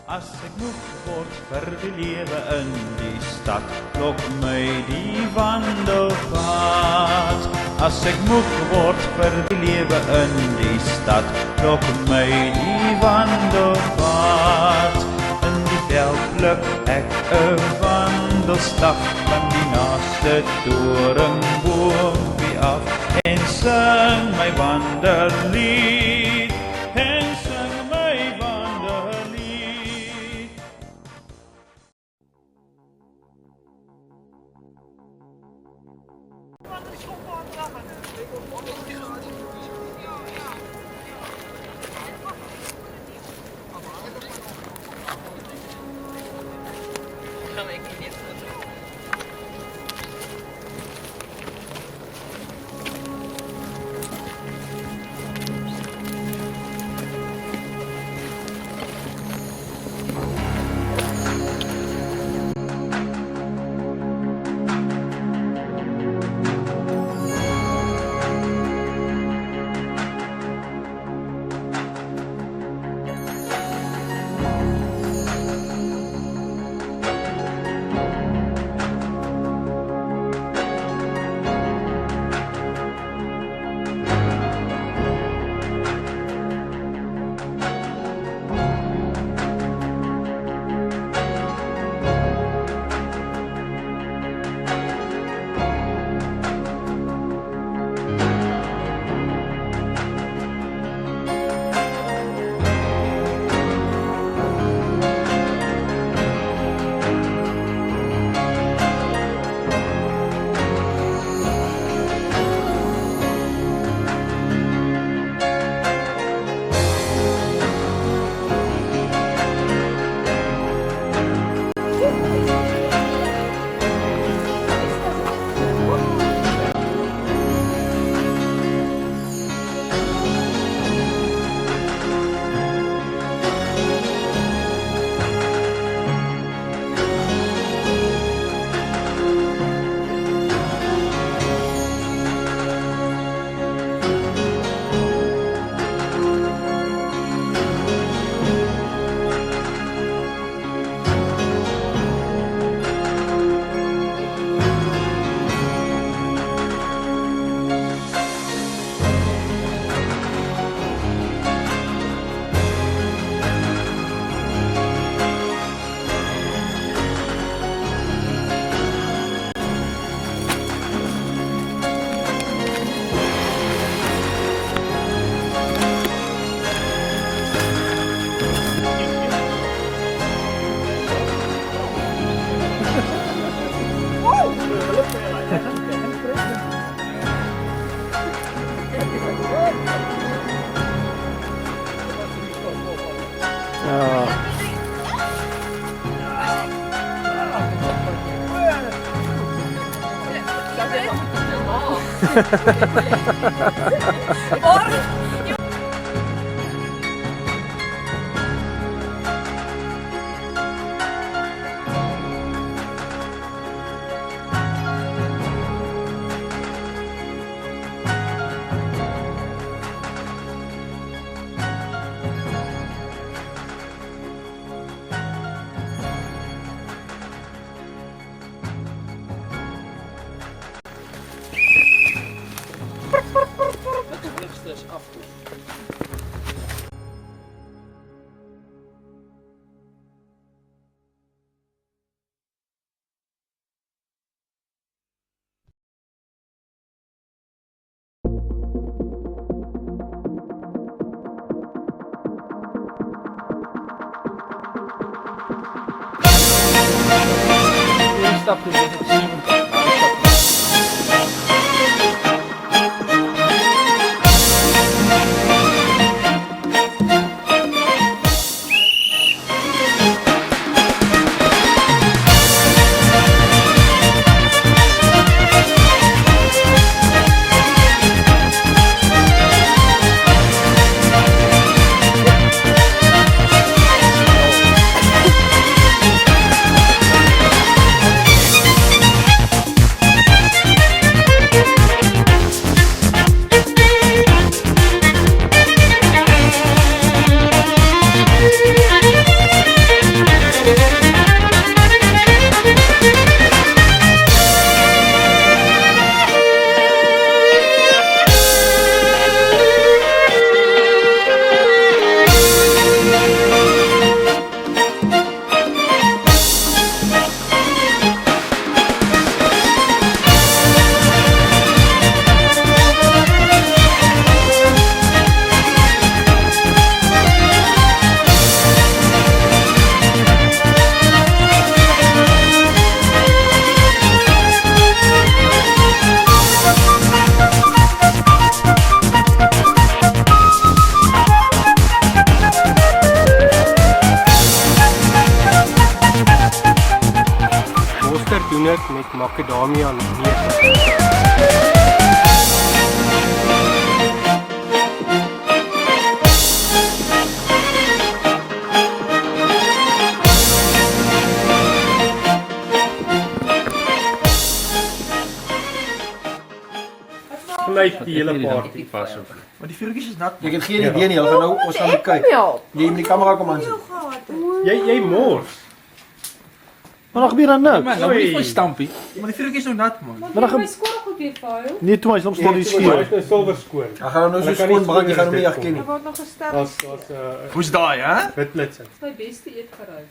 As ek moeg word vir die lewe in die stad, lok my die wandelpad. As ek moeg word vir die lewe in die stad, lok my die wandelpad. In die veld pluk ek 'n wandelstap van die naaste doringboompie af en sing my wanderlied. Stap dus even te zien. doen dit met macadamia neute. Gelyk die hele party pas op. Maar die vuurtjies is nat. Ek het geen idee nie, ons gaan moet kyk. Jy moet die kamera kom aan sit. Jy mors. Maar dan gebeur dan niks. Man, nou moet jy stampie. Maar die vuurtjies is nou nat, man. Maar dan My skoor goed weer vuil. nee, toe maar, dan staan die Hy skeer. is nou silwer skoon. Ek gaan nou so skoon maak, jy gaan hom nie herken nie. Hy word nog gesterf. As Hoe's daai, hè? wit blits. Dit is my beste eetgerei.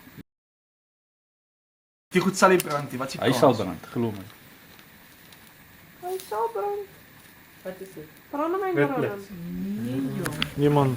Die goed sal nie brand nie. Wat s'ie? Hy sal brand, glo my. Hy sal brand. Wat is dit? Brand my Wit brand. blits. Nee man.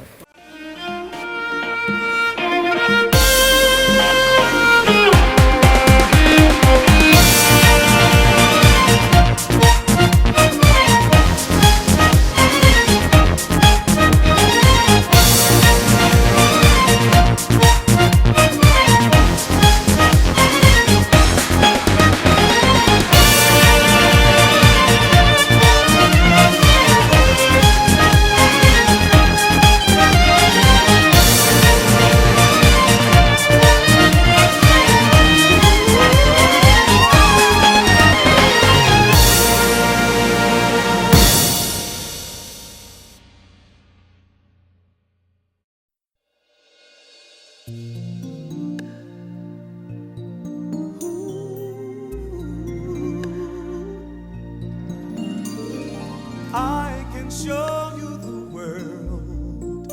I can show you the world,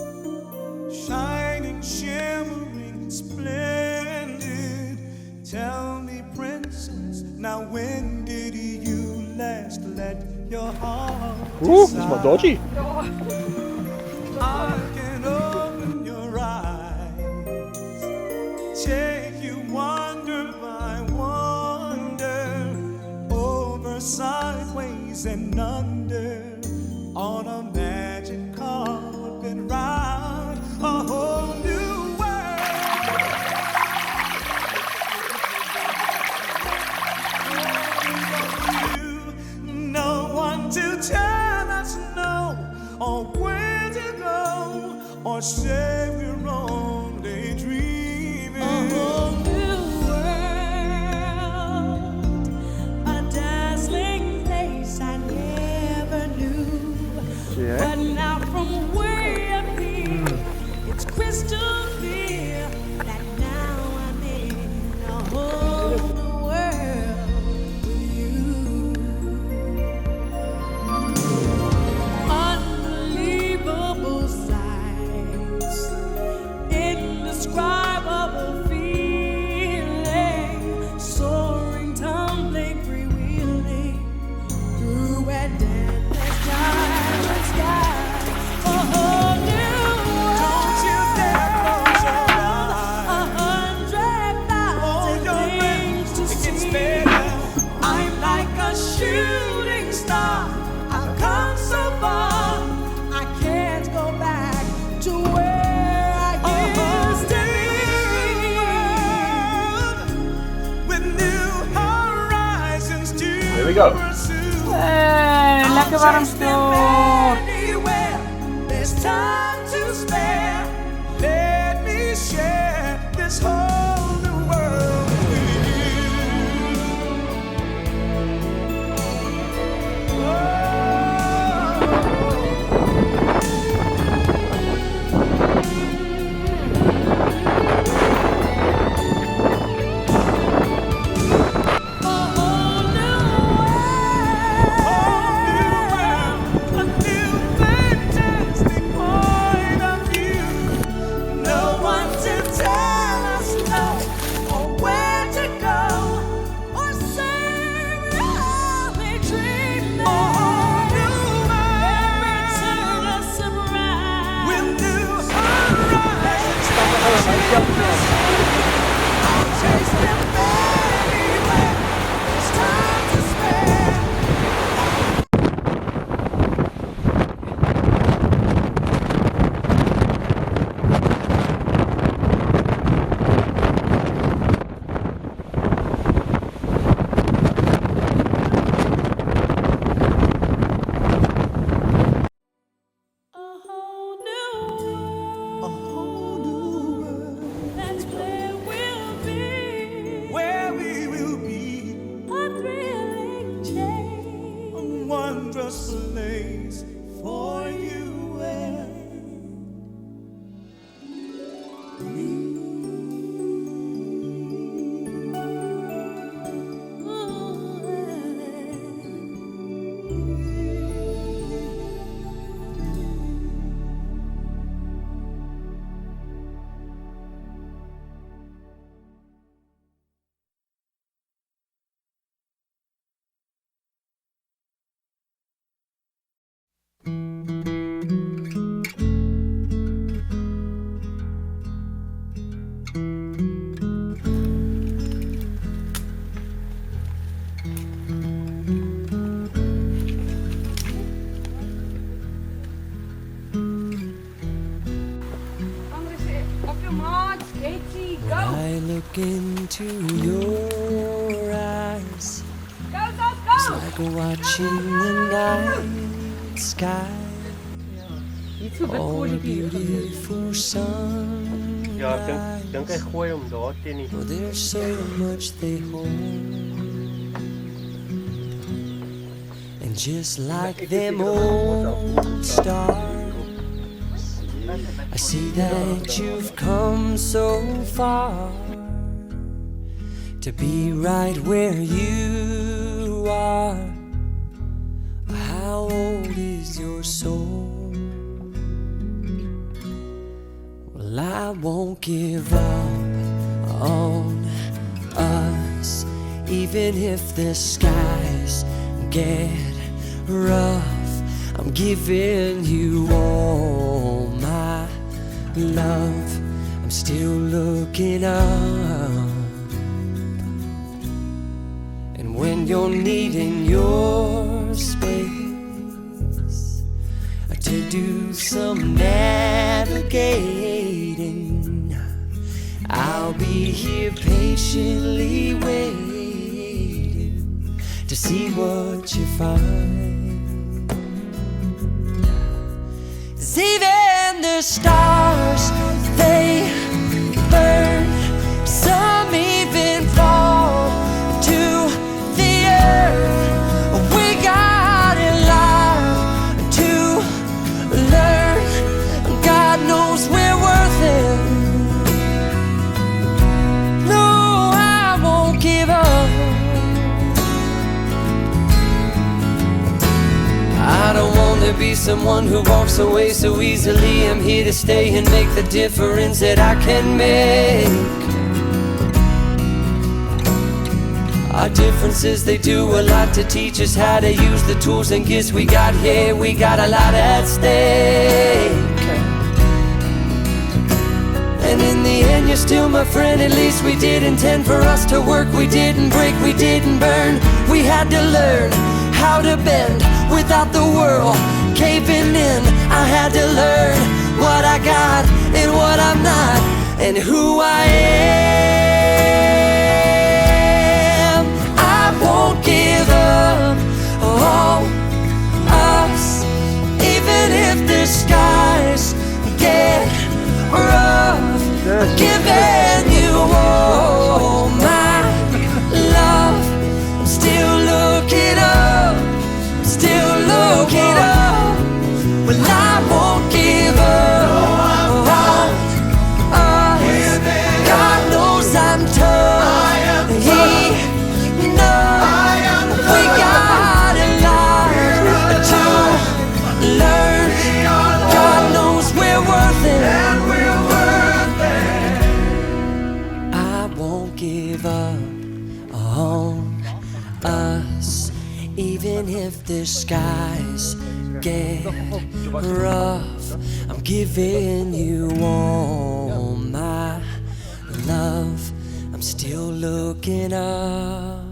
shining, shimmering, splendid. Tell me, princess, now when did you last let your heart Dis maar dodgy. I can open your eyes, take you wonder by wonder, over, sideways, and under, on a magic carpet ride, a whole new world. You, no one to tell us no, or where to go, or say we're only dreaming. A whole new world, a dazzling place I never knew. But now from way up here, it's crystal clear that now I'm in a whole new world with you. Unbelievable sights, indescribable feeling, soaring, tumbling, freewheeling through a endless diamond sky. A whole new world. Don't you dare close your eyes. 100,000 things to It gets see. better. I'm like a shooting star. I've come so far. I can't go back to where I used to be. With new horizons to Here we go. pursue. Lekker warm stoor. Anywhere there's time to spare, let me share this whole new world with you. A whole new A new world, a new fantastic world. I look into your eyes. It's like watching the night sky. All the beautiful sun. Ja, ek dink hy gooi hom daar teen die. Oh, there's so much they hold. And just like them old stars, I see that you've come so far to be right where you are. How old is your soul? Well, I won't give up on us, even if the skies get rough. I'm giving you all my love. I'm still looking up. And when you're needing your space to do some navigating, I'll be here patiently waiting to see what you find. 'Cause even the stars, they burn. Some even fall to the earth. We got in life to learn. God knows we're worth it. No, I won't give up. I don't want to be someone who walks away so easily. I'm here to stay and make the difference that I can make. Our differences, they do a lot to teach us how to use the tools and gifts we got here. We got a lot at stake. And in the end, you're still my friend. At least we did intend for us to work. We didn't break, we didn't burn. We had to learn how to bend without the world caving in. I had to learn what I got and what I'm not, and who I am. I won't give up on us, even if the skies get rough. Giving you all my love. I'm still looking up, still looking up. Well, I won't give up on us. God knows I'm tough. He knows we got a lot to learn. God knows we're worth it. I won't give up on us, even if the skies get rough. I'm giving you all my love. I'm still looking up.